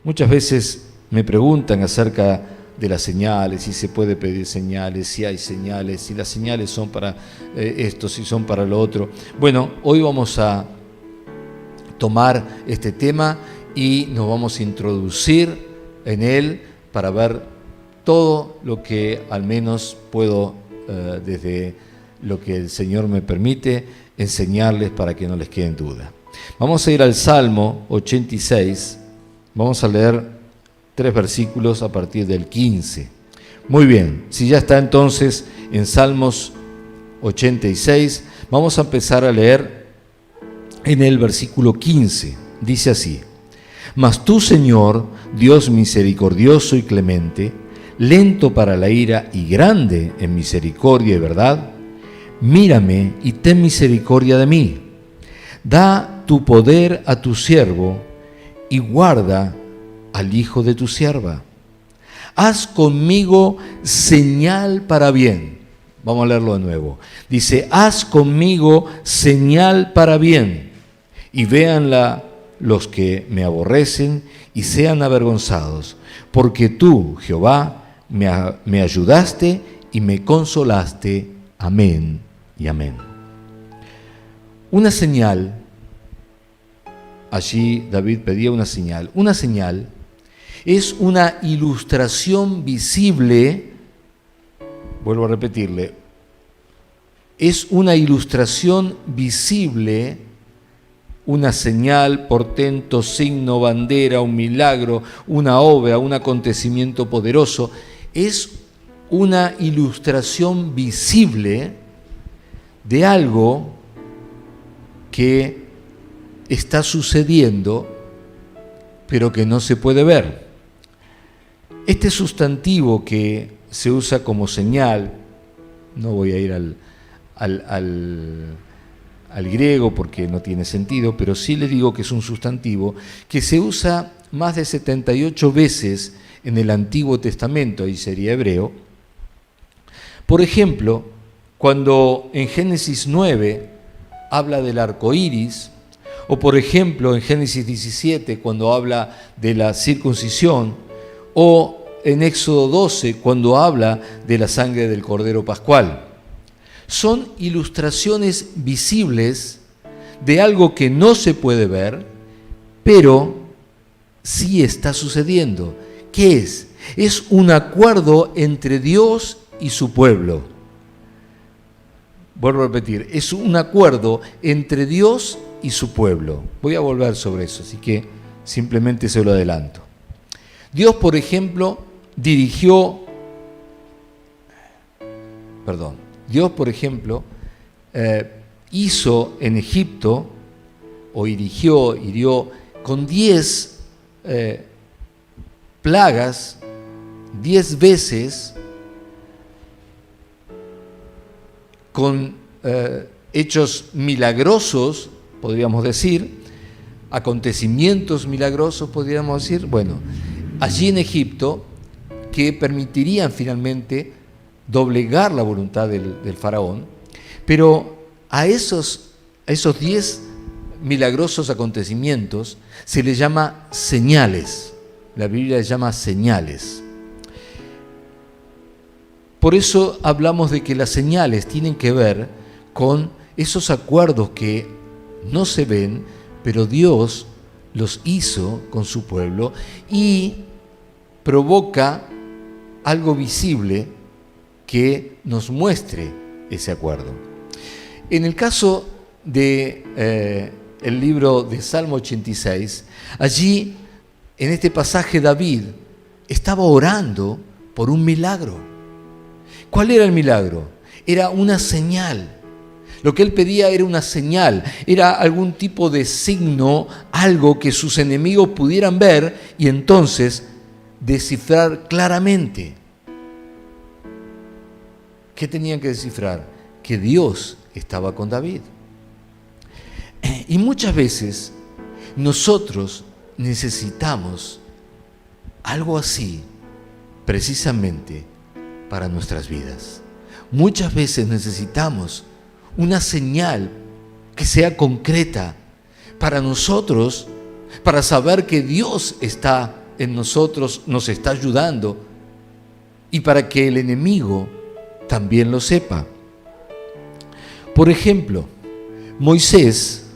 Muchas veces me preguntan acerca de las señales, si se puede pedir señales, si hay señales, si las señales son para esto, si son para lo otro. Bueno, hoy vamos a tomar este tema y nos vamos a introducir en él para ver todo lo que al menos puedo, desde lo que el Señor me permite, enseñarles para que no les quede en duda. Vamos a ir al Salmo 86, vamos a leer 3 versículos a partir del 15. Muy bien, si ya está entonces en Salmos 86, vamos a empezar a leer en el versículo 15. Dice así: Mas tú, Señor, Dios misericordioso y clemente, lento para la ira y grande en misericordia y verdad, mírame y ten misericordia de mí. Da tu poder a tu siervo y guarda al hijo de tu sierva. Haz conmigo señal para bien. Vamos a leerlo de nuevo. Dice: haz conmigo señal para bien, y véanla los que me aborrecen y sean avergonzados, porque tú, Jehová, me ayudaste y me consolaste. Amén y amén. Una señal, allí David pedía una señal. Una señal es una ilustración visible, vuelvo a repetirle, es una ilustración visible, una señal, portento, signo, bandera, un milagro, una obra, un acontecimiento poderoso. Es una ilustración visible de algo que está sucediendo, pero que no se puede ver. Este sustantivo que se usa como señal, no voy a ir al griego porque no tiene sentido, pero sí le digo que es un sustantivo que se usa más de 78 veces en el Antiguo Testamento, ahí sería hebreo. Por ejemplo, cuando en Génesis 9 habla del arco iris, o por ejemplo en Génesis 17 cuando habla de la circuncisión, o en Éxodo 12 cuando habla de la sangre del Cordero Pascual. Son ilustraciones visibles de algo que no se puede ver, pero sí está sucediendo. ¿Qué es? Es un acuerdo entre Dios y su pueblo. Vuelvo a repetir, es un acuerdo entre Dios y su pueblo. Voy a volver sobre eso, así que simplemente se lo adelanto. Dios, por ejemplo, hizo en Egipto, o hirió con 10 plagas, 10 veces, con hechos milagrosos, podríamos decir, acontecimientos milagrosos, podríamos decir, bueno, allí en Egipto, que permitirían finalmente doblegar la voluntad del faraón, pero a esos 10 milagrosos acontecimientos se les llama señales. La Biblia les llama señales. Por eso hablamos de que las señales tienen que ver con esos acuerdos que no se ven, pero Dios los hizo con su pueblo y provoca algo visible que nos muestre ese acuerdo. En el caso de el libro de Salmo 86, allí en este pasaje David estaba orando por un milagro. ¿Cuál era el milagro? Era una señal. Lo que él pedía era una señal, era algún tipo de signo, algo que sus enemigos pudieran ver y entonces descifrar claramente. ¿Qué tenían que descifrar? Que Dios estaba con David. Y muchas veces nosotros necesitamos algo así, precisamente para nuestras vidas. Muchas veces necesitamos una señal que sea concreta para nosotros, para saber que Dios está en nosotros nos está ayudando y para que el enemigo también lo sepa. Por ejemplo, Moisés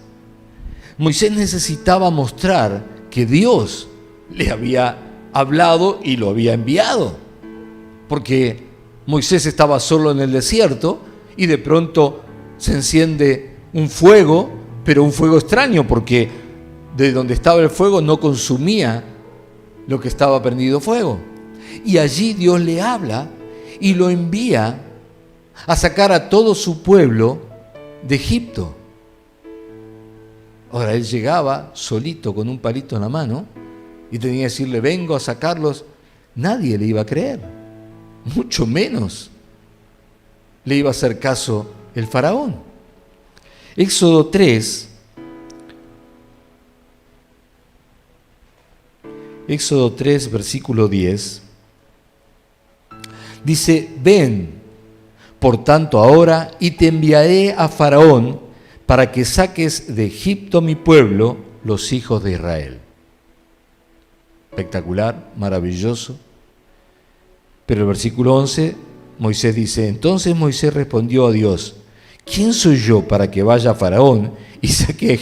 necesitaba mostrar que Dios le había hablado y lo había enviado, porque Moisés estaba solo en el desierto y de pronto se enciende un fuego, pero un fuego extraño, porque de donde estaba el fuego no consumía lo que estaba prendido fuego. Y allí Dios le habla y lo envía a sacar a todo su pueblo de Egipto. Ahora él llegaba solito con un palito en la mano y tenía que decirle: vengo a sacarlos. Nadie le iba a creer, mucho menos le iba a hacer caso el faraón. Éxodo 3, versículo 10, dice: ven, por tanto, ahora, y te enviaré a Faraón para que saques de Egipto mi pueblo, los hijos de Israel. Espectacular, maravilloso. Pero el versículo 11, Moisés dice: entonces Moisés respondió a Dios: ¿quién soy yo para que vaya a Faraón y saque de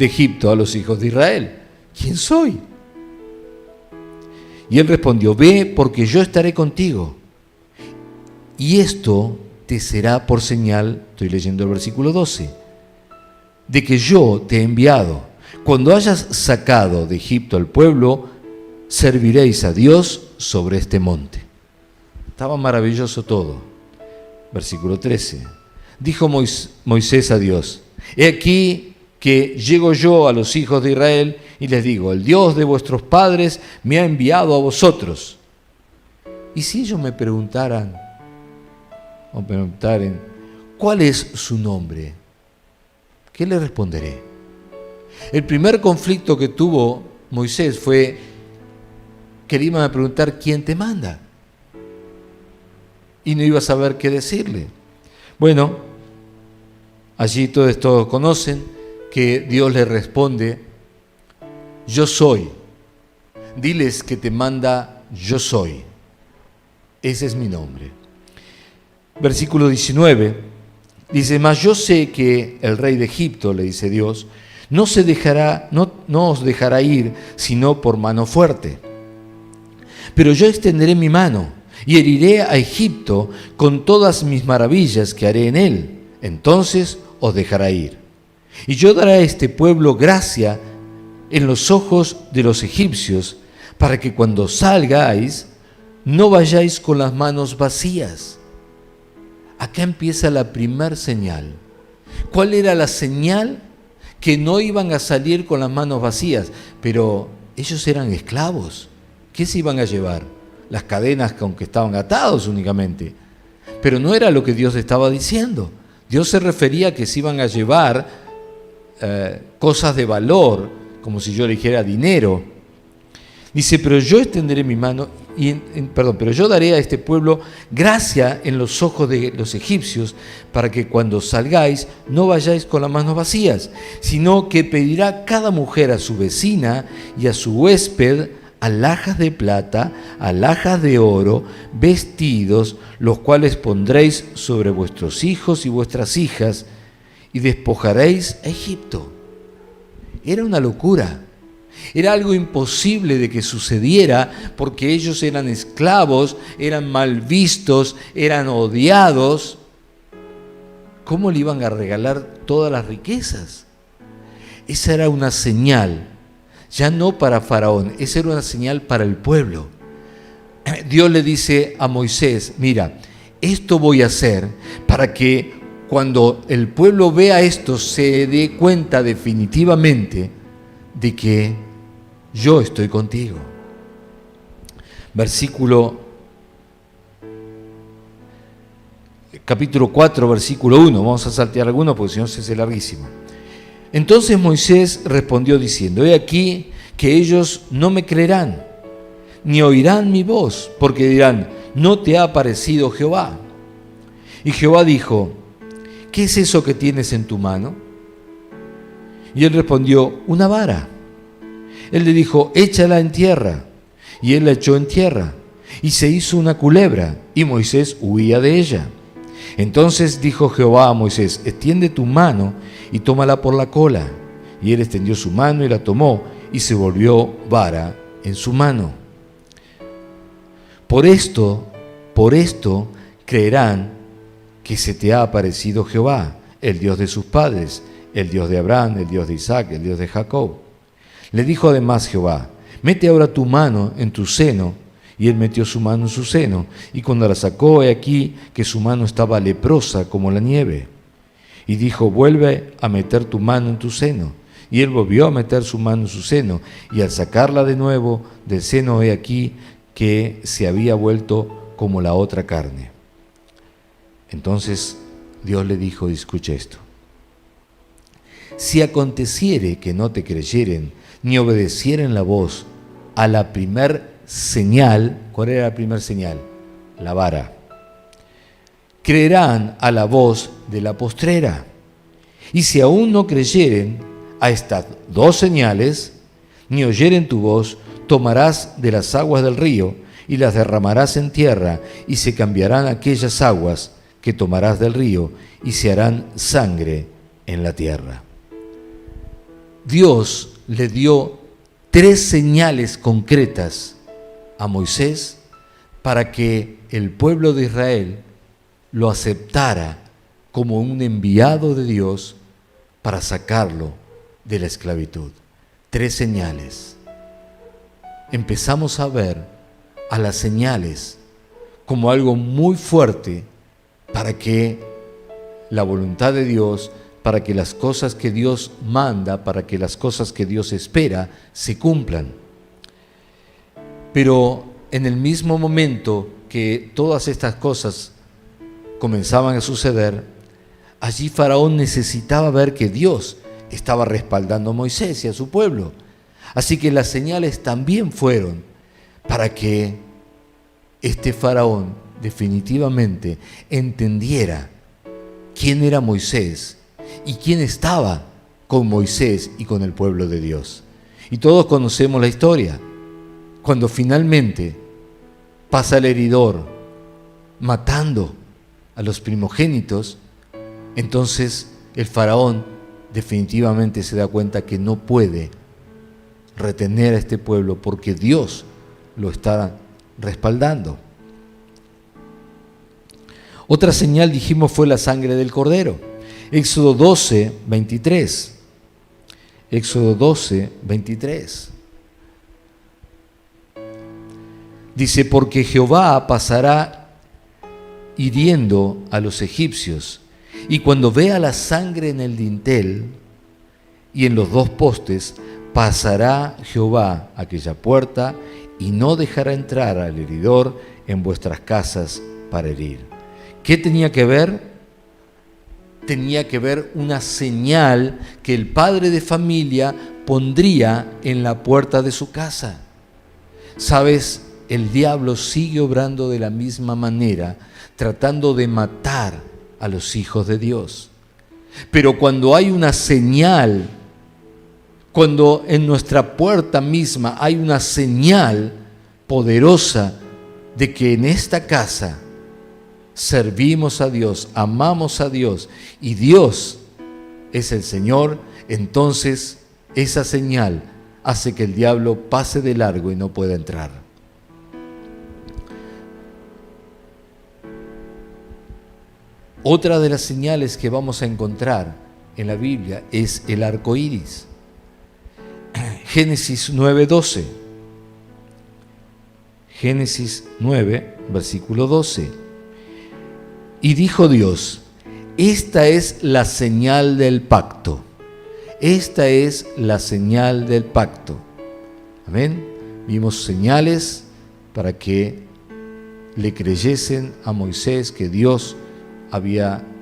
Egipto a los hijos de Israel? ¿Quién soy? Y él respondió: ve, porque yo estaré contigo. Y esto te será por señal, estoy leyendo el versículo 12, de que yo te he enviado. Cuando hayas sacado de Egipto al pueblo, serviréis a Dios sobre este monte. Estaba maravilloso todo. Versículo 13. Dijo Moisés a Dios: he aquí que llego yo a los hijos de Israel y les digo: el Dios de vuestros padres me ha enviado a vosotros. Y si ellos me preguntaren, ¿cuál es su nombre?, ¿qué le responderé? El primer conflicto que tuvo Moisés fue que le iban a preguntar: ¿quién te manda? Y no iba a saber qué decirle. Bueno, allí todos conocen que Dios le responde: yo soy. Diles que te manda yo soy. Ese es mi nombre. Versículo 19 dice: mas yo sé que el rey de Egipto, le dice Dios, no os dejará ir sino por mano fuerte. Pero yo extenderé mi mano y heriré a Egipto con todas mis maravillas que haré en él. Entonces os dejará ir. Y yo daré a este pueblo gracia en los ojos de los egipcios, para que cuando salgáis no vayáis con las manos vacías. Acá empieza la primer señal. ¿Cuál era la señal? Que no iban a salir con las manos vacías. Pero ellos eran esclavos. ¿Qué se iban a llevar? Las cadenas con que estaban atados únicamente. Pero no era lo que Dios estaba diciendo. Dios se refería a que se iban a llevar cosas de valor, como si yo le dijera dinero. Dice: pero yo extenderé mi mano, pero yo daré a este pueblo gracia en los ojos de los egipcios, para que cuando salgáis no vayáis con las manos vacías, sino que pedirá cada mujer a su vecina y a su huésped alhajas de plata, alhajas de oro, vestidos, los cuales pondréis sobre vuestros hijos y vuestras hijas, y despojaréis a Egipto. Era una locura. Era algo imposible de que sucediera, porque ellos eran esclavos, eran mal vistos, eran odiados. ¿Cómo le iban a regalar todas las riquezas? Esa era una señal, ya no para Faraón, esa era una señal para el pueblo. Dios le dice a Moisés: mira, esto voy a hacer para que cuando el pueblo vea esto se dé cuenta definitivamente de que yo estoy contigo. Capítulo 4, versículo 1. Vamos a saltear algunos porque si no se hace larguísimo. Entonces Moisés respondió diciendo: he aquí que ellos no me creerán, ni oirán mi voz, porque dirán: no te ha aparecido Jehová. Y Jehová dijo: ¿qué es eso que tienes en tu mano? Y él respondió: una vara. Él le dijo, échala en tierra. Y él la echó en tierra. Y se hizo una culebra, y Moisés huía de ella. Entonces dijo Jehová a Moisés, extiende tu mano y tómala por la cola. Y él extendió su mano y la tomó, y se volvió vara en su mano. Por esto creerán que se te ha aparecido Jehová, el Dios de sus padres, el Dios de Abraham, el Dios de Isaac, el Dios de Jacob. Le dijo además Jehová, mete ahora tu mano en tu seno. Y él metió su mano en su seno, y cuando la sacó, he aquí que su mano estaba leprosa como la nieve. Y dijo, vuelve a meter tu mano en tu seno. Y él volvió a meter su mano en su seno, y al sacarla de nuevo del seno, he aquí que se había vuelto como la otra carne. Entonces Dios le dijo, escucha esto. Si aconteciere que no te creyeren, ni obedecieren la voz a la primer señal, ¿cuál era la primer señal? La vara. Creerán a la voz de la postrera. Y si aún no creyeren a estas dos señales, ni oyeren tu voz, tomarás de las aguas del río y las derramarás en tierra, y se cambiarán aquellas aguas que tomarás del río, y se harán sangre en la tierra. Dios le dio 3 señales concretas a Moisés para que el pueblo de Israel lo aceptara como un enviado de Dios para sacarlo de la esclavitud. 3 señales. Empezamos a ver a las señales como algo muy fuerte para que la voluntad de Dios, para que las cosas que Dios manda, para que las cosas que Dios espera se cumplan. Pero en el mismo momento que todas estas cosas comenzaban a suceder, allí Faraón necesitaba ver que Dios estaba respaldando a Moisés y a su pueblo. Así que las señales también fueron para que este Faraón definitivamente entendiera quién era Moisés y quién estaba con Moisés y con el pueblo de Dios. Y todos conocemos la historia. Cuando finalmente pasa el heridor matando a los primogénitos, entonces el faraón definitivamente se da cuenta que no puede retener a este pueblo porque Dios lo está respaldando. Otra señal, dijimos, fue la sangre del cordero. Éxodo 12, 23. Éxodo 12, 23. Dice, porque Jehová pasará hiriendo a los egipcios, y cuando vea la sangre en el dintel y en los 2 postes, pasará Jehová aquella puerta y no dejará entrar al heridor en vuestras casas para herir. ¿Qué tenía que ver? Tenía que ver una señal que el padre de familia pondría en la puerta de su casa. ¿Sabes? El diablo sigue obrando de la misma manera, tratando de matar a los hijos de Dios. Pero cuando hay una señal, cuando en nuestra puerta misma hay una señal poderosa de que en esta casa servimos a Dios, amamos a Dios y Dios es el Señor, entonces esa señal hace que el diablo pase de largo y no pueda entrar. Otra de las señales que vamos a encontrar en la Biblia es el arco iris. Génesis 9:12. Génesis 9, versículo 12. Y dijo Dios, esta es la señal del pacto. Esta es la señal del pacto. Amén. Vimos señales para que le creyesen a Moisés que Dios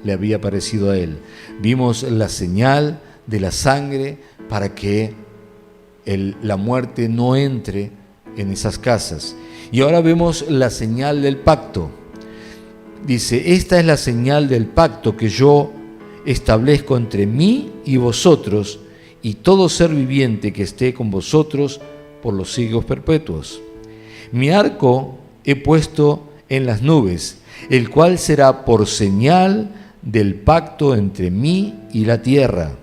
le había aparecido a él. Vimos la señal de la sangre para que la muerte no entre en esas casas. Y ahora vemos la señal del pacto. Dice, esta es la señal del pacto que yo establezco entre mí y vosotros y todo ser viviente que esté con vosotros por los siglos perpetuos. Mi arco he puesto en las nubes, el cual será por señal del pacto entre mí y la tierra.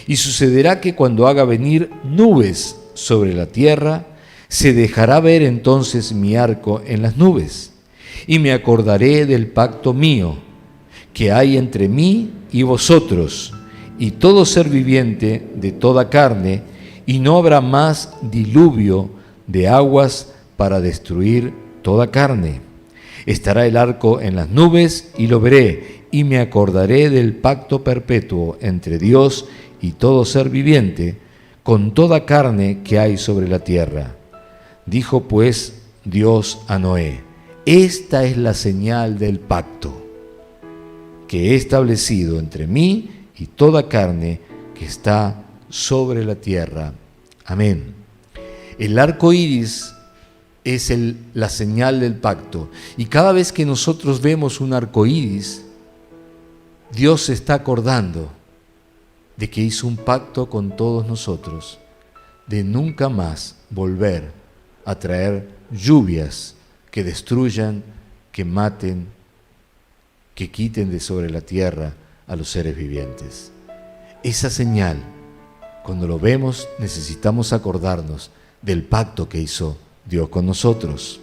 Y sucederá que cuando haga venir nubes sobre la tierra, se dejará ver entonces mi arco en las nubes, y me acordaré del pacto mío, que hay entre mí y vosotros, y todo ser viviente de toda carne, y no habrá más diluvio de aguas para destruir toda carne. Estará el arco en las nubes, y lo veré, y me acordaré del pacto perpetuo entre Dios y todo ser viviente, con toda carne que hay sobre la tierra. Dijo pues Dios a Noé: esta es la señal del pacto que he establecido entre mí y toda carne que está sobre la tierra. Amén. El arco iris es la señal del pacto. Y cada vez que nosotros vemos un arco iris, Dios se está acordando de que hizo un pacto con todos nosotros, de nunca más volver a traer lluvias que destruyan, que maten, que quiten de sobre la tierra a los seres vivientes. Esa señal, cuando lo vemos, necesitamos acordarnos del pacto que hizo Dios con nosotros.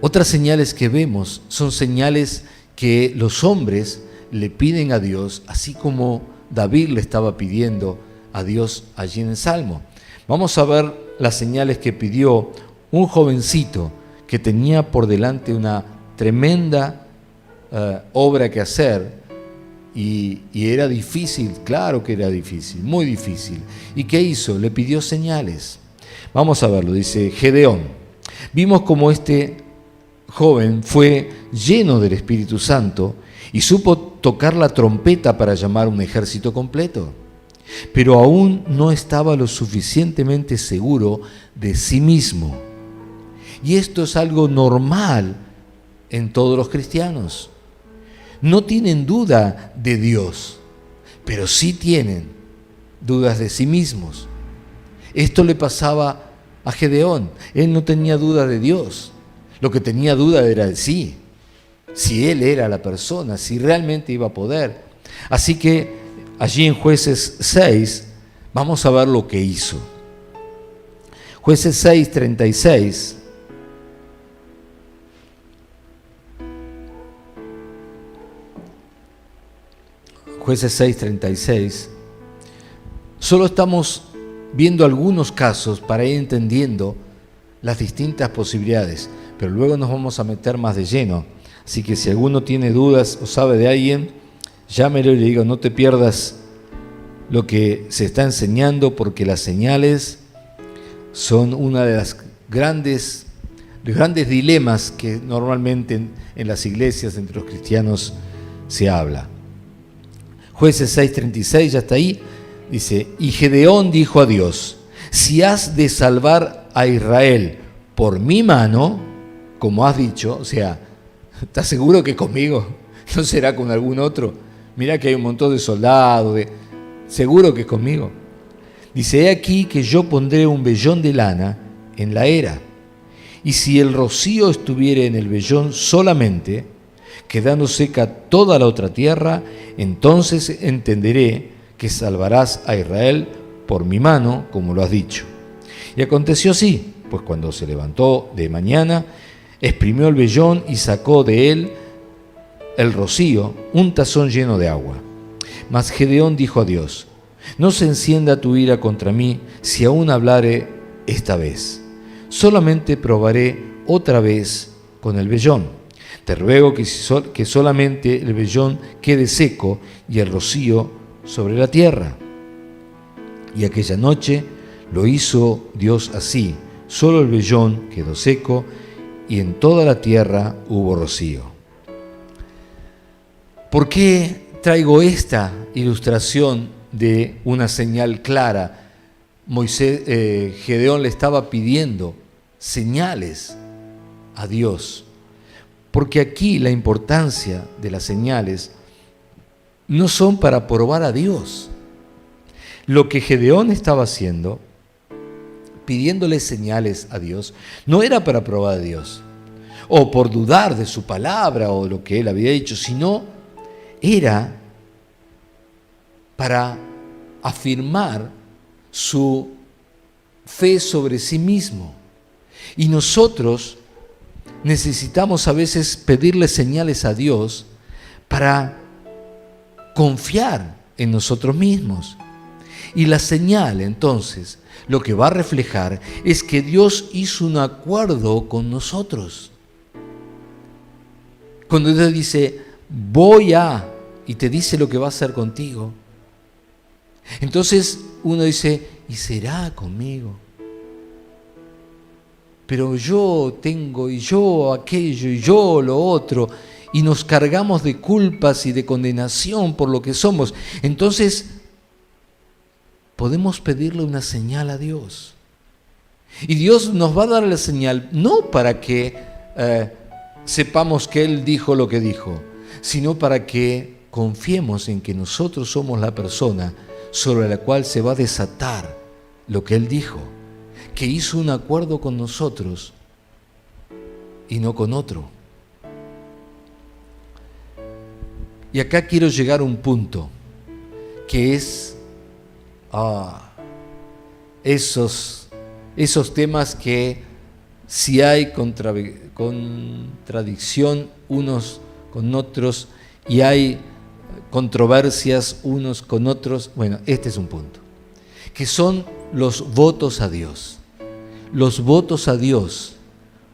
Otras señales que vemos son señales que los hombres le piden a Dios, así como David le estaba pidiendo a Dios allí en el Salmo. Vamos a ver las señales que pidió un jovencito que tenía por delante una tremenda obra que hacer y era difícil, claro que era difícil, muy difícil. ¿Y qué hizo? Le pidió señales. Vamos a verlo, dice Gedeón. Vimos cómo este joven fue lleno del Espíritu Santo y supo tocar la trompeta para llamar un ejército completo, pero aún no estaba lo suficientemente seguro de sí mismo. Y esto es algo normal en todos los cristianos. No tienen duda de Dios, pero sí tienen dudas de sí mismos. Esto le pasaba a Gedeón. Él no tenía duda de Dios. Lo que tenía duda era de sí, si él era la persona, si realmente iba a poder. Así que allí en Jueces 6 vamos a ver lo que hizo. Jueces 6, 36. Jueces 6, 36. Solo estamos viendo algunos casos para ir entendiendo las distintas posibilidades, pero luego nos vamos a meter más de lleno. Así que si alguno tiene dudas o sabe de alguien, llámelo y le digo: no te pierdas lo que se está enseñando, porque las señales son una de los grandes dilemas que normalmente en las iglesias, entre los cristianos, se habla. Jueces 6:36, ya está ahí, dice: y Gedeón dijo a Dios: si has de salvar a Israel por mi mano, como has dicho, o sea, ¿estás seguro que conmigo? ¿No será con algún otro? Mirá que hay un montón de soldados, seguro que es conmigo. Dice: he aquí que yo pondré un vellón de lana en la era, y si el rocío estuviere en el vellón solamente, quedando seca toda la otra tierra, entonces entenderé que salvarás a Israel por mi mano, como lo has dicho. Y aconteció así, pues cuando se levantó de mañana, exprimió el vellón y sacó de él el rocío, un tazón lleno de agua. Mas Gedeón dijo a Dios: no se encienda tu ira contra mí si aún hablare esta vez. Solamente probaré otra vez con el vellón. Te ruego que solamente el vellón quede seco y el rocío sobre la tierra. Y aquella noche lo hizo Dios así. Solo el vellón quedó seco y en toda la tierra hubo rocío. ¿Por qué traigo esta ilustración de una señal clara? Gedeón le estaba pidiendo señales a Dios. Porque aquí la importancia de las señales no son para probar a Dios. Lo que Gedeón estaba haciendo, pidiéndole señales a Dios, no era para probar a Dios, o por dudar de su palabra o lo que él había dicho, sino era para afirmar su fe sobre sí mismo. Y nosotros necesitamos a veces pedirle señales a Dios para confiar en nosotros mismos. Y la señal, entonces, lo que va a reflejar es que Dios hizo un acuerdo con nosotros. Cuando Dios dice, voy a, y te dice lo que va a hacer contigo, entonces uno dice, ¿y será conmigo? Pero yo tengo, y yo aquello, y yo lo otro, y nos cargamos de culpas y de condenación por lo que somos. Entonces, podemos pedirle una señal a Dios. Y Dios nos va a dar la señal, no para que sepamos que Él dijo lo que dijo, sino para que confiemos en que nosotros somos la persona sobre la cual se va a desatar lo que Él dijo, que hizo un acuerdo con nosotros y no con otro. Y acá quiero llegar a un punto, que es esos temas que si hay contradicción unos con otros y hay controversias unos con otros, bueno, este es un punto, que son los votos a Dios. Los votos a Dios,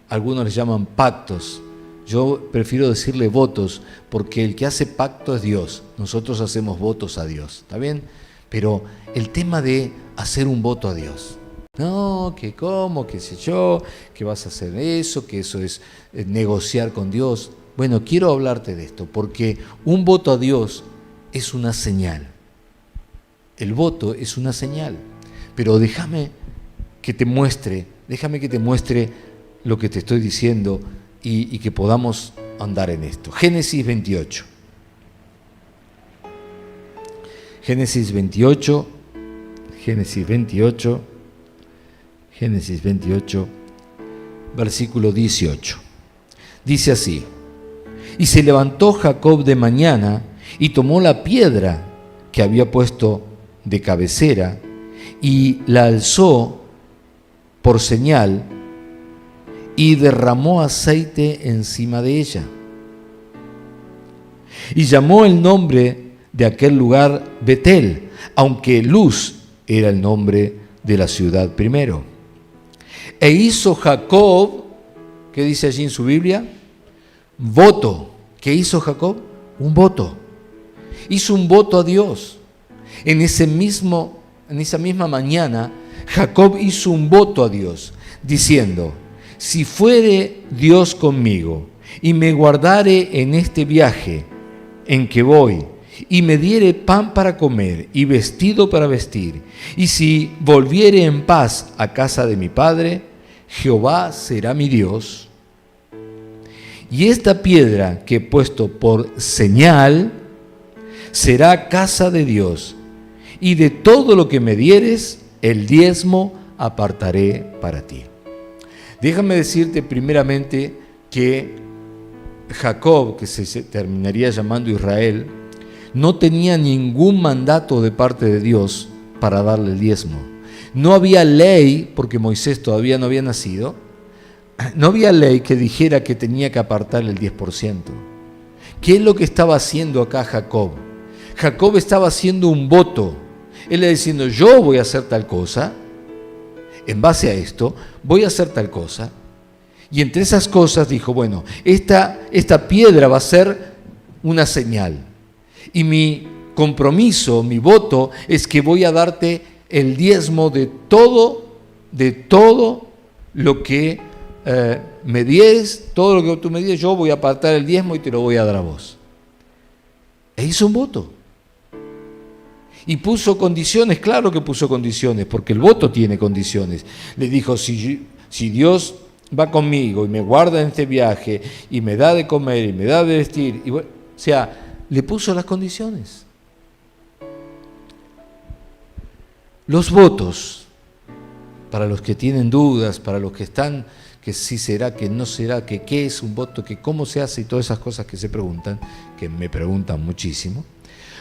algunos les llaman pactos, yo prefiero decirle votos, porque el que hace pacto es Dios, nosotros hacemos votos a Dios, ¿está bien? Pero el tema de hacer un voto a Dios, no, que cómo, qué sé yo, que vas a hacer eso, que eso es negociar con Dios. Bueno, quiero hablarte de esto, porque un voto a Dios es una señal. El voto es una señal, pero déjame que te muestre lo que te estoy diciendo y que podamos andar en esto. Génesis 28. Génesis 28, versículo 18. Dice así: y se levantó Jacob de mañana y tomó la piedra que había puesto de cabecera y la alzó por señal y derramó aceite encima de ella. Y llamó el nombre de aquel lugar Betel, aunque Luz era el nombre de la ciudad primero. E hizo Jacob, ¿qué dice allí en su Biblia? Voto. ¿Qué hizo Jacob? Un voto. Hizo un voto a Dios. En esa misma mañana, Jacob hizo un voto a Dios, diciendo: si fuere Dios conmigo y me guardare en este viaje en que voy, y me diere pan para comer y vestido para vestir, y si volviere en paz a casa de mi padre, Jehová será mi Dios. Y esta piedra que he puesto por señal será casa de Dios, y de todo lo que me dieres, el diezmo apartaré para ti. Déjame decirte primeramente que Jacob, que se terminaría llamando Israel, no tenía ningún mandato de parte de Dios para darle el diezmo. No había ley, porque Moisés todavía no había nacido, no había ley que dijera que tenía que apartarle el 10%. ¿Qué es lo que estaba haciendo acá Jacob? Jacob estaba haciendo un voto. Él le diciendo: yo voy a hacer tal cosa, en base a esto, voy a hacer tal cosa. Y entre esas cosas dijo: bueno, esta piedra va a ser una señal. Y mi compromiso, mi voto, es que voy a darte el diezmo de todo lo que me dieres, todo lo que tú me dieres, yo voy a apartar el diezmo y te lo voy a dar a vos. E hizo un voto. Y puso condiciones, claro que puso condiciones, porque el voto tiene condiciones. Le dijo: si Dios va conmigo y me guarda en este viaje y me da de comer y me da de vestir, y bueno, o sea, le puso las condiciones. Los votos, para los que tienen dudas, para los que están, que sí será, que no será, que qué es un voto, que cómo se hace y todas esas cosas que se preguntan, que me preguntan muchísimo.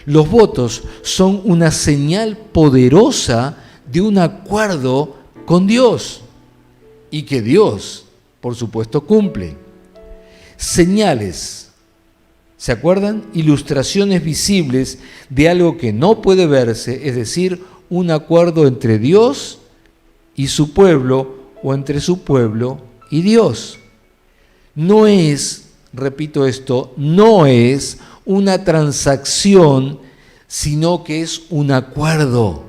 Los votos son una señal poderosa de un acuerdo con Dios y que Dios, por supuesto, cumple. Señales, ¿se acuerdan? Ilustraciones visibles de algo que no puede verse, es decir, un acuerdo entre Dios y su pueblo o entre su pueblo y Dios. No es, repito esto, no es una transacción, sino que es un acuerdo.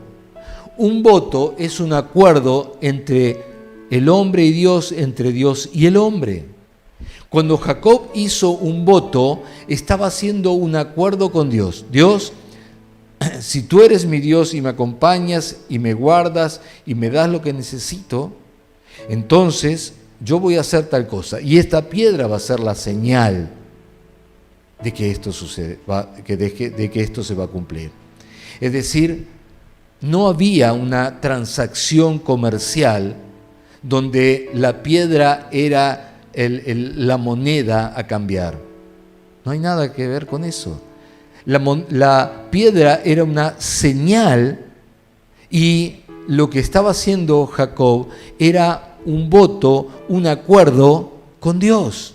Un voto es un acuerdo entre el hombre y Dios, entre Dios y el hombre. Cuando Jacob hizo un voto, estaba haciendo un acuerdo con Dios. Dios, si tú eres mi Dios y me acompañas y me guardas y me das lo que necesito, entonces yo voy a hacer tal cosa. Y esta piedra va a ser la señal de que esto sucede, de que esto se va a cumplir. Es decir, no había una transacción comercial donde la piedra era la moneda a cambiar. No hay nada que ver con eso. La piedra era una señal y lo que estaba haciendo Jacob era un voto, un acuerdo con Dios.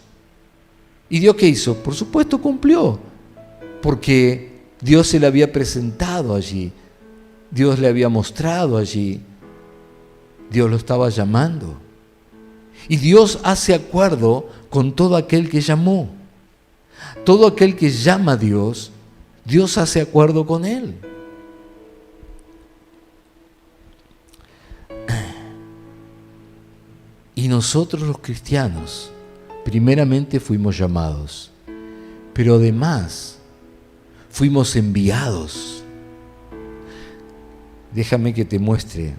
¿Y Dios qué hizo? Por supuesto cumplió, porque Dios se le había presentado allí, Dios le había mostrado allí, Dios lo estaba llamando. Y Dios hace acuerdo con todo aquel que llamó. Todo aquel que llama a Dios, Dios hace acuerdo con él. Y nosotros los cristianos, primeramente fuimos llamados, pero además fuimos enviados. Déjame que te muestre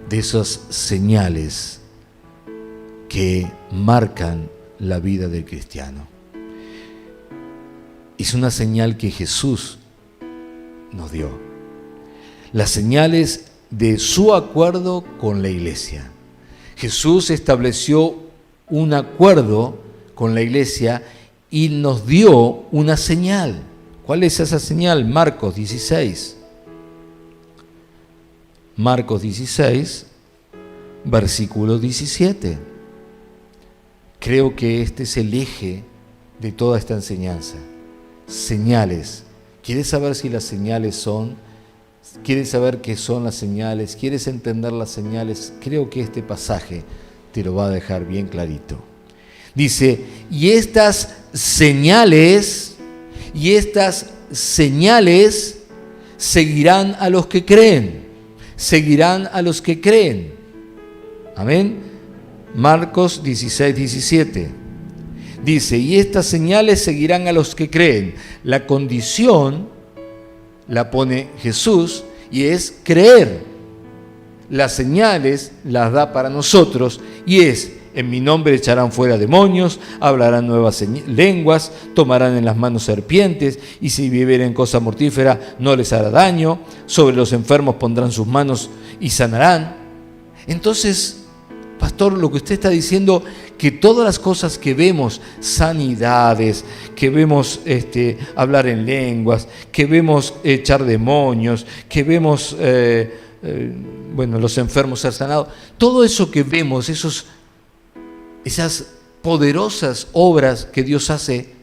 de esas señales que marcan la vida del cristiano. Es una señal que Jesús nos dio. Las señales de su acuerdo con la iglesia. Jesús estableció un acuerdo con la iglesia y nos dio una señal. ¿Cuál es esa señal? Marcos 16. Marcos 16, versículo 17. Creo que este es el eje de toda esta enseñanza. Señales. ¿Quieres saber si las señales son? ¿Quieres saber qué son las señales? ¿Quieres entender las señales? Creo que este pasaje te lo va a dejar bien clarito. Dice, y estas señales seguirán a los que creen. Seguirán a los que creen. Amén. Marcos 16, 17. Dice, y estas señales seguirán a los que creen. La condición la pone Jesús y es creer. Las señales las da para nosotros y es, en mi nombre echarán fuera demonios, hablarán nuevas lenguas, tomarán en las manos serpientes y si bebieren cosa mortífera no les hará daño, sobre los enfermos pondrán sus manos y sanarán. Entonces, pastor, lo que usted está diciendo, que todas las cosas que vemos, sanidades, que vemos hablar en lenguas, que vemos echar demonios, que vemos los enfermos ser sanados, todo eso que vemos, esas poderosas obras que Dios hace,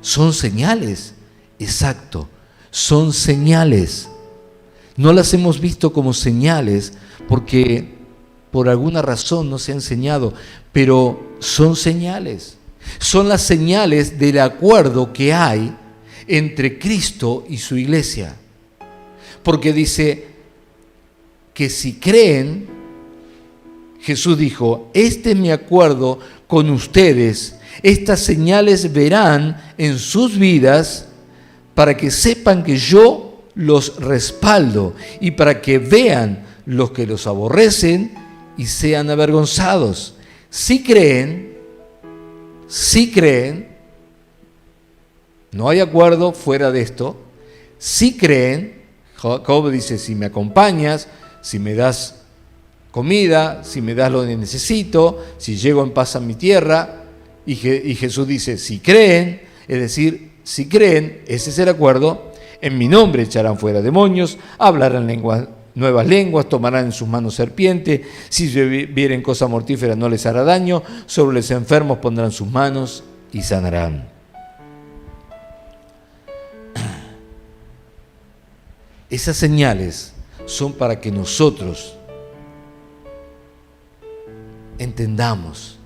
son señales. Exacto, son señales. No las hemos visto como señales porque por alguna razón no se ha enseñado, pero son señales. Son las señales del acuerdo que hay entre Cristo y su iglesia. Porque dice que si creen, Jesús dijo, este es mi acuerdo con ustedes, estas señales verán en sus vidas para que sepan que yo los respaldo y para que vean los que los aborrecen y sean avergonzados. Si creen, no hay acuerdo fuera de esto, si creen, Jacob dice, si me acompañas, si me das comida, si me das lo que necesito, si llego en paz a mi tierra. Y Jesús dice, si creen, es decir, si creen, ese es el acuerdo, en mi nombre echarán fuera demonios, hablarán nuevas lenguas, tomarán en sus manos serpiente, si vieren cosa mortífera no les hará daño, sobre los enfermos pondrán sus manos y sanarán. Esas señales son para que nosotros entendamos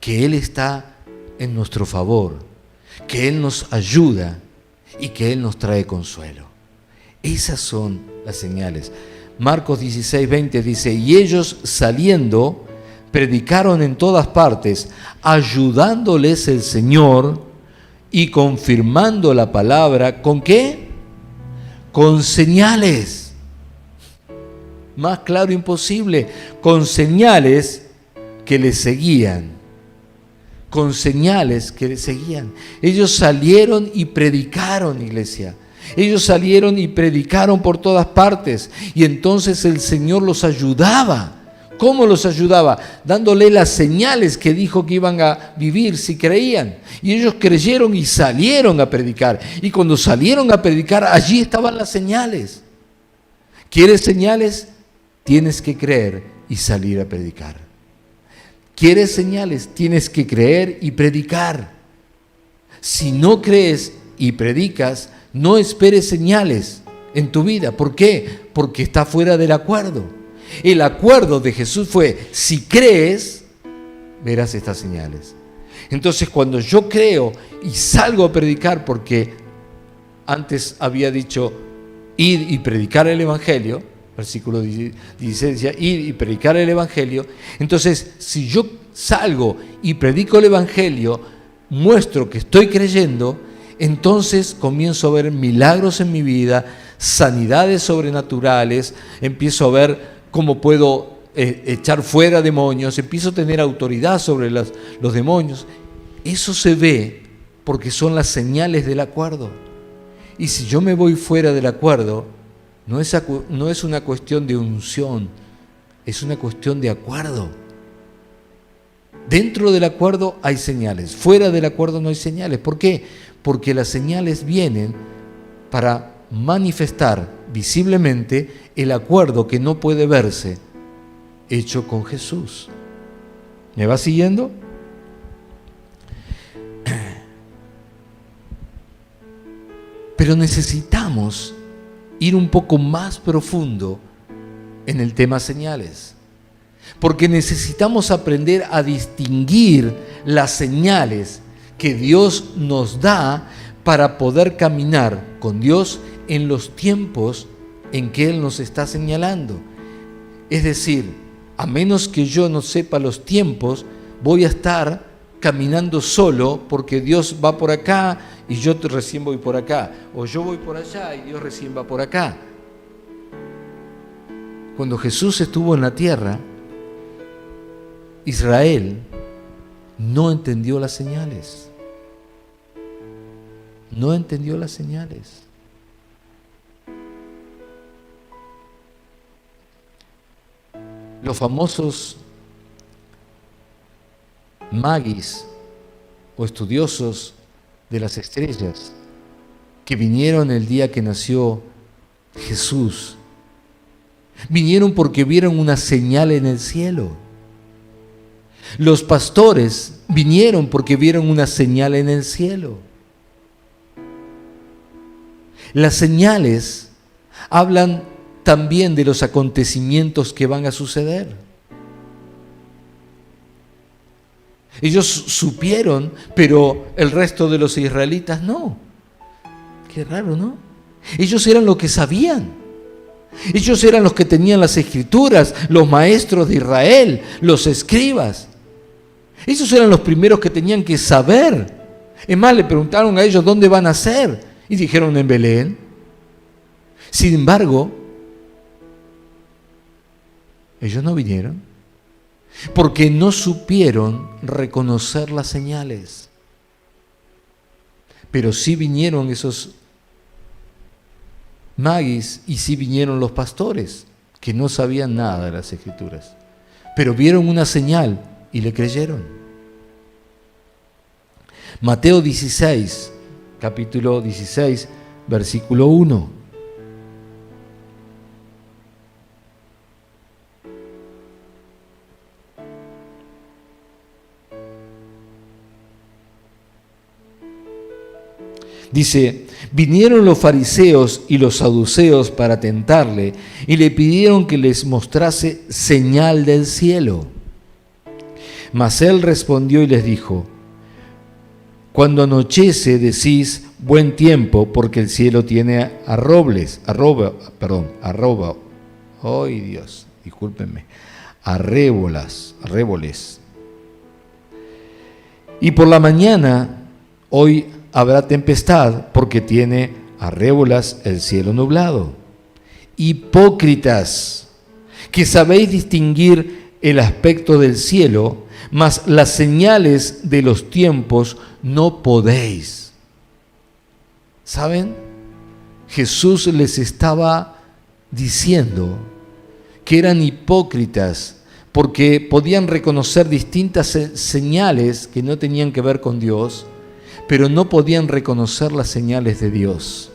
que Él está en nuestro favor, que Él nos ayuda y que Él nos trae consuelo. Esas son las señales. Marcos 16:20 dice, y ellos saliendo predicaron en todas partes, ayudándoles el Señor y confirmando la palabra, ¿con qué? Con señales. Más claro imposible, con señales que les seguían. Con señales que les seguían. Ellos salieron y predicaron, iglesia. Ellos salieron y predicaron por todas partes. Y entonces el Señor los ayudaba. ¿Cómo los ayudaba? Dándole las señales que dijo que iban a vivir si creían. Y ellos creyeron y salieron a predicar. Y cuando salieron a predicar, allí estaban las señales. ¿Quieres señales? Tienes que creer y salir a predicar. ¿Quieres señales? Tienes que creer y predicar. Si no crees y predicas, no esperes señales en tu vida. ¿Por qué? Porque está fuera del acuerdo. El acuerdo de Jesús fue, si crees, verás estas señales. Entonces, cuando yo creo y salgo a predicar, porque antes había dicho ir y predicar el Evangelio, versículo 16 decía, ir y predicar el Evangelio. Entonces, si yo salgo y predico el Evangelio, muestro que estoy creyendo, entonces comienzo a ver milagros en mi vida, sanidades sobrenaturales, empiezo a ver cómo puedo echar fuera demonios, empiezo a tener autoridad sobre los demonios. Eso se ve porque son las señales del acuerdo. Y si yo me voy fuera del acuerdo, no es una cuestión de unción, es una cuestión de acuerdo. Dentro del acuerdo hay señales, fuera del acuerdo no hay señales. ¿Por qué? Porque las señales vienen para manifestar visiblemente el acuerdo que no puede verse hecho con Jesús. ¿Me va siguiendo? Pero necesitamos ir un poco más profundo en el tema señales, porque necesitamos aprender a distinguir las señales que Dios nos da para poder caminar con Dios en los tiempos en que Él nos está señalando. Es decir, a menos que yo no sepa los tiempos, voy a estar caminando solo porque Dios va por acá y yo recién voy por acá, o yo voy por allá y Dios recién va por acá. Cuando Jesús estuvo en la tierra, Israel no entendió las señales. No entendió las señales. Los famosos magis o estudiosos de las estrellas que vinieron el día que nació Jesús, vinieron porque vieron una señal en el cielo. Los pastores vinieron porque vieron una señal en el cielo. Las señales hablan también de los acontecimientos que van a suceder. Ellos supieron, pero el resto de los israelitas no. Qué raro, ¿no? Ellos eran los que sabían. Ellos eran los que tenían las escrituras, los maestros de Israel, los escribas. Ellos eran los primeros que tenían que saber. Es más, le preguntaron a ellos dónde van a nacer y dijeron en Belén. Sin embargo, ellos no vinieron porque no supieron reconocer las señales. Pero sí vinieron esos magis y sí vinieron los pastores, que no sabían nada de las Escrituras, pero vieron una señal y le creyeron. Mateo 16, capítulo 16, versículo 1. Dice, vinieron los fariseos y los saduceos para tentarle y le pidieron que les mostrase señal del cielo. Mas él respondió y les dijo, cuando anochece decís buen tiempo, porque el cielo tiene arréboles, y por la mañana hoy habrá tempestad, porque tiene arrébolas el cielo nublado. Hipócritas, que sabéis distinguir el aspecto del cielo, mas las señales de los tiempos no podéis. ¿Saben? Jesús les estaba diciendo que eran hipócritas porque podían reconocer distintas señales que no tenían que ver con Dios, pero no podían reconocer las señales de Dios.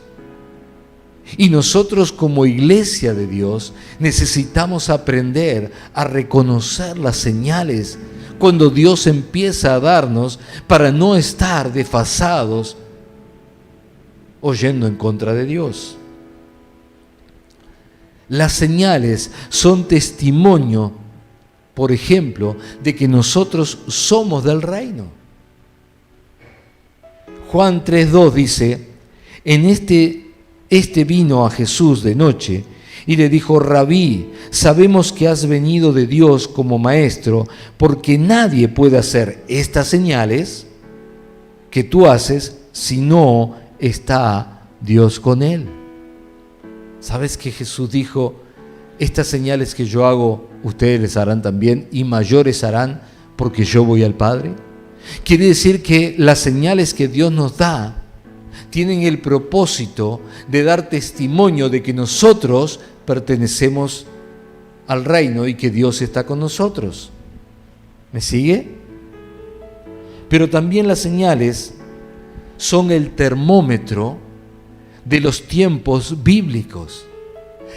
Y nosotros como iglesia de Dios necesitamos aprender a reconocer las señales cuando Dios empieza a darnos, para no estar desfasados o yendo en contra de Dios. Las señales son testimonio, por ejemplo, de que nosotros somos del reino. Juan 3:2 dice, en este vino a Jesús de noche y le dijo, Rabí, sabemos que has venido de Dios como maestro, porque nadie puede hacer estas señales que tú haces si no está Dios con él. ¿Sabes que Jesús dijo, estas señales que yo hago, ustedes les harán también, y mayores harán, porque yo voy al Padre? Quiere decir que las señales que Dios nos da tienen el propósito de dar testimonio de que nosotros pertenecemos al reino y que Dios está con nosotros. ¿Me sigue? Pero también las señales son el termómetro de los tiempos bíblicos.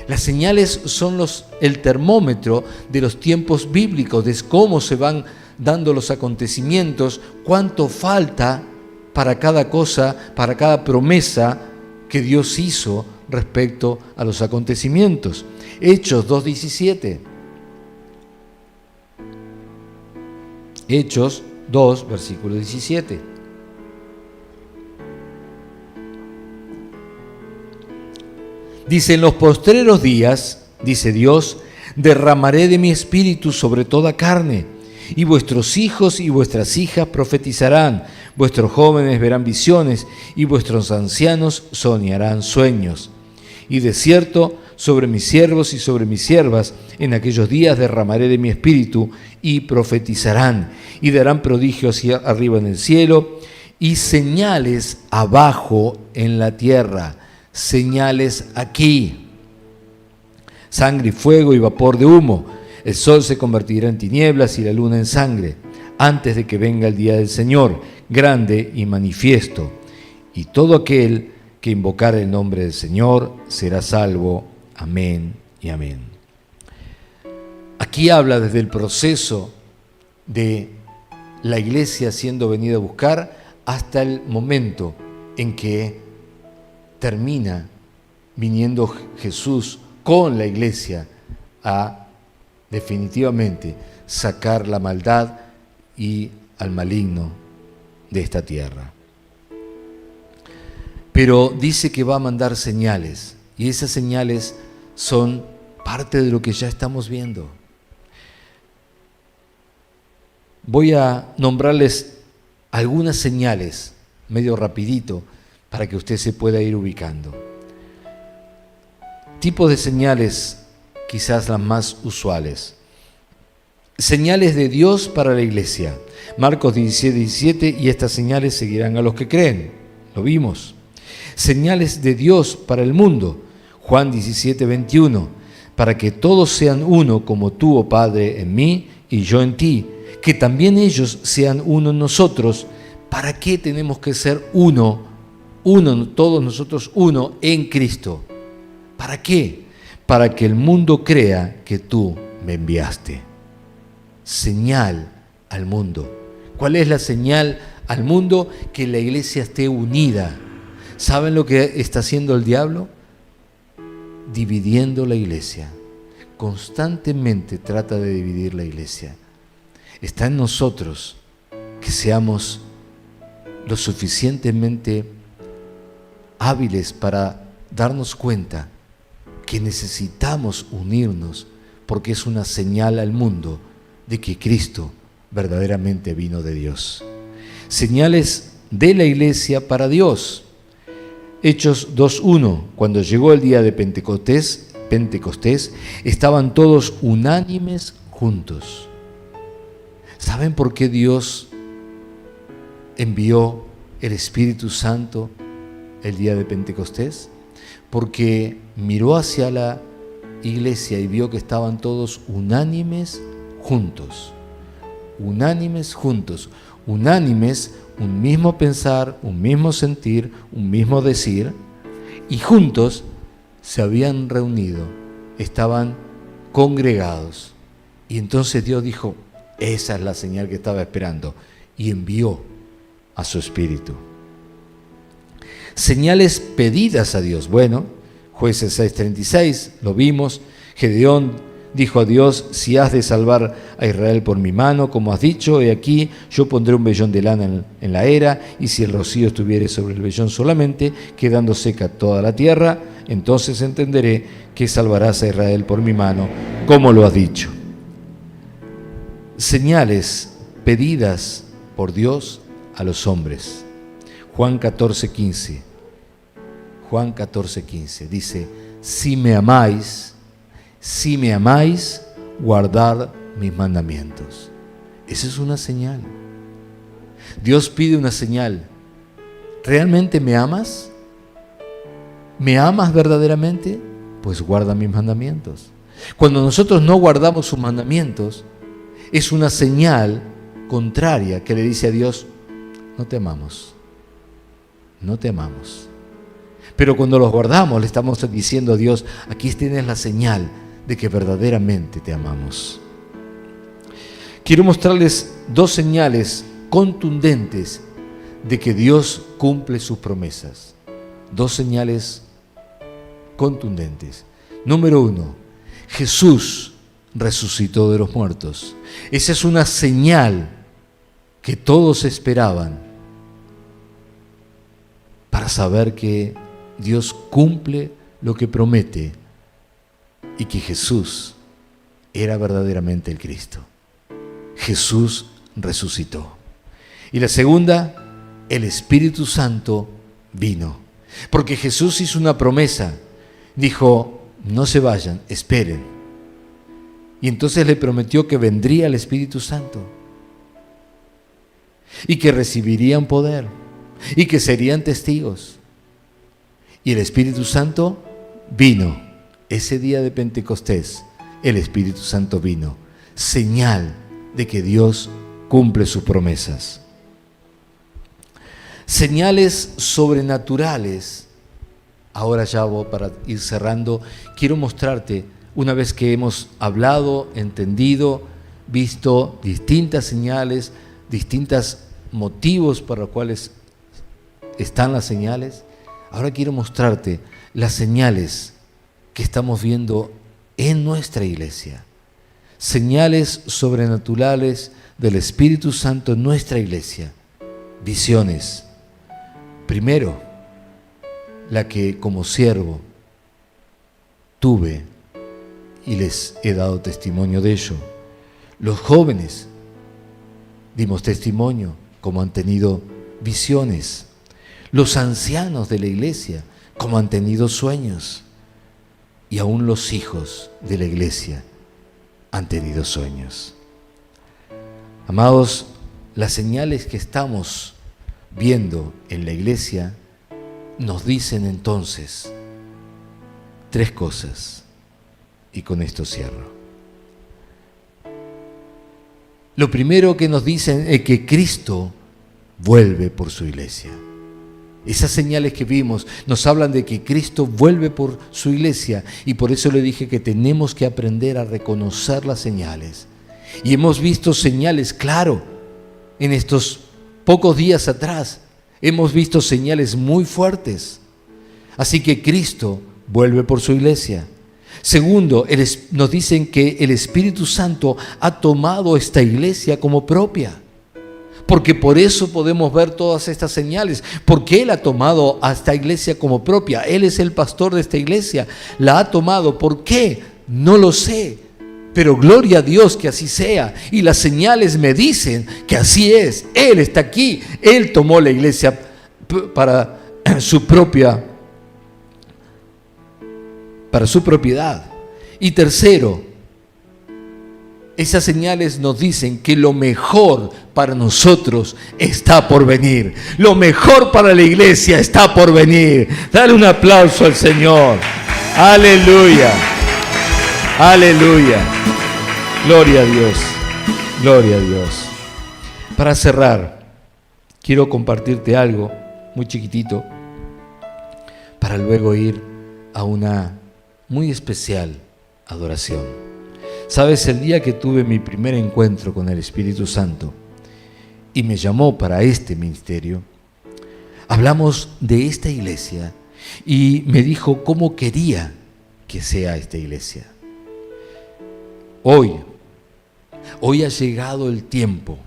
Las señales son el termómetro de los tiempos bíblicos, de cómo se van dando los acontecimientos, cuánto falta para cada cosa, para cada promesa que Dios hizo respecto a los acontecimientos. Hechos 2:17. Hechos 2, versículo 17. Dice, en los postreros días, dice Dios, derramaré de mi espíritu sobre toda carne, y vuestros hijos y vuestras hijas profetizarán, vuestros jóvenes verán visiones, y vuestros ancianos soñarán sueños. Y de cierto, sobre mis siervos y sobre mis siervas, en aquellos días derramaré de mi espíritu, y profetizarán, y darán prodigios arriba en el cielo, y señales abajo en la tierra, señales aquí, sangre y fuego y vapor de humo. El sol se convertirá en tinieblas y la luna en sangre, antes de que venga el día del Señor, grande y manifiesto. Y todo aquel que invocar el nombre del Señor será salvo. Amén y amén. Aquí habla desde el proceso de la iglesia siendo venida a buscar hasta el momento en que termina viniendo Jesús con la iglesia a definitivamente sacar la maldad y al maligno de esta tierra. Pero dice que va a mandar señales, y esas señales son parte de lo que ya estamos viendo. Voy a nombrarles algunas señales, medio rapidito, para que usted se pueda ir ubicando. Tipos de señales, quizás las más usuales. Señales de Dios para la iglesia. Marcos 17:17, y estas señales seguirán a los que creen. Lo vimos. Señales de Dios para el mundo. Juan 17, 21, para que todos sean uno como tú, oh Padre, en mí y yo en ti, que también ellos sean uno en nosotros. ¿Para qué tenemos que ser uno, todos nosotros uno en Cristo? ¿Para qué? Para que el mundo crea que tú me enviaste. Señal al mundo. ¿Cuál es la señal al mundo? Que la iglesia esté unida. ¿Saben lo que está haciendo el diablo? Dividiendo la iglesia. Constantemente trata de dividir la iglesia. Está en nosotros que seamos lo suficientemente hábiles para darnos cuenta que necesitamos unirnos, porque es una señal al mundo de que Cristo verdaderamente vino de Dios. Señales de la iglesia para Dios. Hechos 2:1, cuando llegó el día de Pentecostés, estaban todos unánimes juntos. ¿Saben por qué Dios envió el Espíritu Santo el día de Pentecostés? Porque miró hacia la iglesia y vio que estaban todos unánimes juntos. Unánimes juntos. Unánimes, un mismo pensar, un mismo sentir, un mismo decir, y juntos se habían reunido, estaban congregados. Y entonces Dios dijo, esa es la señal que estaba esperando, y envió a su Espíritu. Señales pedidas a Dios. Bueno, Jueces 6:36, lo vimos. Gedeón dijo a Dios, si has de salvar a Israel por mi mano, como has dicho, he aquí, yo pondré un vellón de lana en la era, y si el rocío estuviere sobre el vellón solamente, quedando seca toda la tierra, entonces entenderé que salvarás a Israel por mi mano, como lo has dicho. Señales pedidas por Dios a los hombres. Juan 14:15. Juan 14:15 dice, si me amáis, guardad mis mandamientos. Esa es una señal. Dios pide una señal. ¿Realmente me amas? ¿Me amas verdaderamente? Pues guarda mis mandamientos. Cuando nosotros no guardamos sus mandamientos, es una señal contraria que le dice a Dios, no te amamos. No te amamos. Pero cuando los guardamos, le estamos diciendo a Dios, aquí tienes la señal de que verdaderamente te amamos. Quiero mostrarles dos señales contundentes de que Dios cumple sus promesas. Dos señales contundentes. Número 1, Jesús resucitó de los muertos. Esa es una señal que todos esperaban para saber que Dios cumple lo que promete y que Jesús era verdaderamente el Cristo. Jesús resucitó. Y la segunda, el Espíritu Santo vino. Porque Jesús hizo una promesa. Dijo, no se vayan, esperen. Y entonces le prometió que vendría el Espíritu Santo. Y que recibirían poder. Y que serían testigos. Y el Espíritu Santo vino. Ese día de Pentecostés, el Espíritu Santo vino. Señal de que Dios cumple sus promesas. Señales sobrenaturales. Ahora ya para ir cerrando, quiero mostrarte, una vez que hemos hablado, entendido, visto distintas señales, distintos motivos para los cuales están las señales, ahora quiero mostrarte las señales que estamos viendo en nuestra iglesia. Señales sobrenaturales del Espíritu Santo en nuestra iglesia. Visiones. Primero, la que como siervo tuve y les he dado testimonio de ello. Los jóvenes dimos testimonio como han tenido visiones. Los ancianos de la iglesia como han tenido sueños. Y aún los hijos de la iglesia han tenido sueños. Amados, las señales que estamos viendo en la iglesia nos dicen entonces 3 cosas, y con esto cierro. Lo primero que nos dicen es que Cristo vuelve por su iglesia. Esas señales que vimos nos hablan de que Cristo vuelve por su iglesia, y por eso le dije que tenemos que aprender a reconocer las señales. Y hemos visto señales, claro, en estos pocos días atrás. Hemos visto señales muy fuertes. Así que Cristo vuelve por su iglesia. Segundo, nos dicen que el Espíritu Santo ha tomado esta iglesia como propia. Porque por eso podemos ver todas estas señales. Porque Él ha tomado a esta iglesia como propia. Él es el pastor de esta iglesia. La ha tomado. ¿Por qué? No lo sé. Pero gloria a Dios que así sea. Y las señales me dicen que así es. Él está aquí. Él tomó la iglesia para su propiedad. Y tercero, esas señales nos dicen que lo mejor para nosotros está por venir. Lo mejor para la iglesia está por venir. Dale un aplauso al Señor. Aleluya. Aleluya. Gloria a Dios. Gloria a Dios. Para cerrar, quiero compartirte algo muy chiquitito para luego ir a una muy especial adoración. Sabes, el día que tuve mi primer encuentro con el Espíritu Santo y me llamó para este ministerio, hablamos de esta iglesia y me dijo cómo quería que sea esta iglesia. Hoy ha llegado el tiempo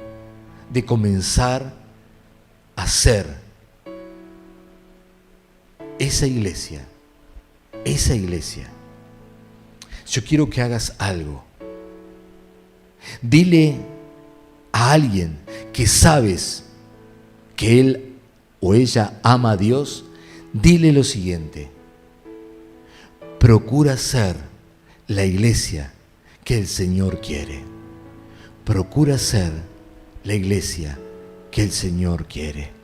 de comenzar a ser esa iglesia. Yo quiero que hagas algo. Dile a alguien que sabes que él o ella ama a Dios, dile lo siguiente: procura ser la iglesia que el Señor quiere. Procura ser la iglesia que el Señor quiere.